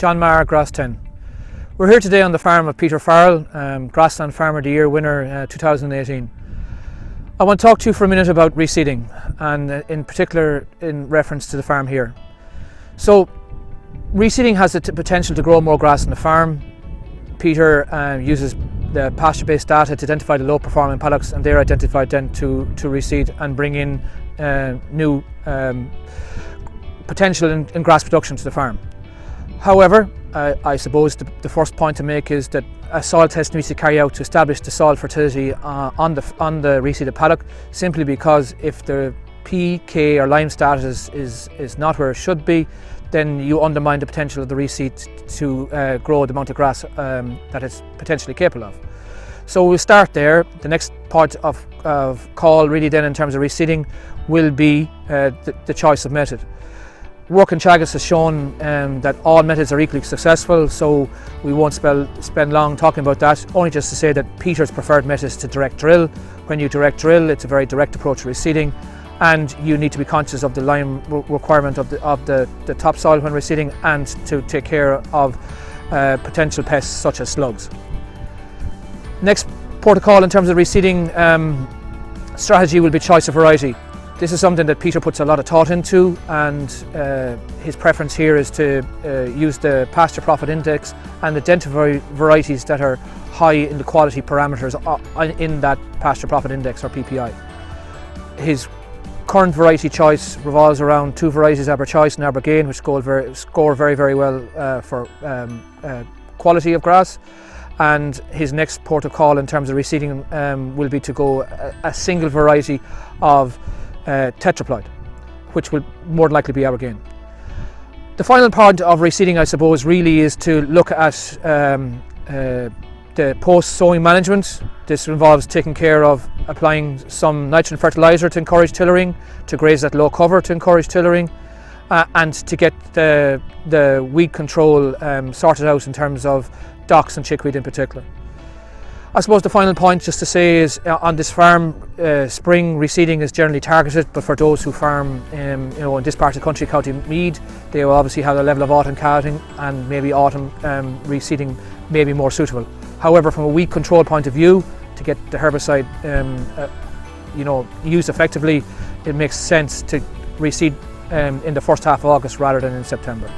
John Maher, Grass 10. We're here today on the farm of Peter Farrell, Grassland Farmer of the Year winner 2018. I want to talk to you for a minute about reseeding, and in particular in reference to the farm here. So reseeding has the potential to grow more grass on the farm. Peter uses the pasture-based data to identify the low-performing paddocks, and they're identified then to reseed and bring in new potential in grass production to the farm. However, I suppose the first point to make is that a soil test needs to carry out to establish the soil fertility on the reseeded paddock, simply because if the P, K or lime status is not where it should be, then you undermine the potential of the reseed to grow the amount of grass that it's potentially capable of. So we'll start there. The next part of call really then in terms of reseeding will be the choice of method. Work in Teagasc has shown that all methods are equally successful, so we won't spend long talking about that, only just to say that Peter's preferred method is to direct drill. When you direct drill, it's a very direct approach to reseeding, and you need to be conscious of the lime requirement of the topsoil when reseeding, and to take care of potential pests such as slugs. Next protocol in terms of reseeding strategy will be choice of variety. This is something that Peter puts a lot of thought into, and his preference here is to use the pasture profit index and identify varieties that are high in the quality parameters in that pasture profit index, or PPI. His current variety choice revolves around two varieties, Aber Choice and Aber Gain, which score very, very well for quality of grass. And his next protocol in terms of reseeding will be to go a single variety of tetraploid, which will more than likely be Aber Gain. The final part of reseeding, I suppose, really is to look at the post-sowing management. This involves taking care of applying some nitrogen fertiliser to encourage tillering, to graze at low cover to encourage tillering, and to get the weed control sorted out in terms of docks and chickweed in particular. I suppose the final point just to say is on this farm, spring reseeding is generally targeted, but for those who farm in this part of the country, County Meath, they will obviously have a level of autumn carroting, and maybe autumn reseeding may be more suitable. However, from a weed control point of view, to get the herbicide used effectively, it makes sense to reseed in the first half of August rather than in September.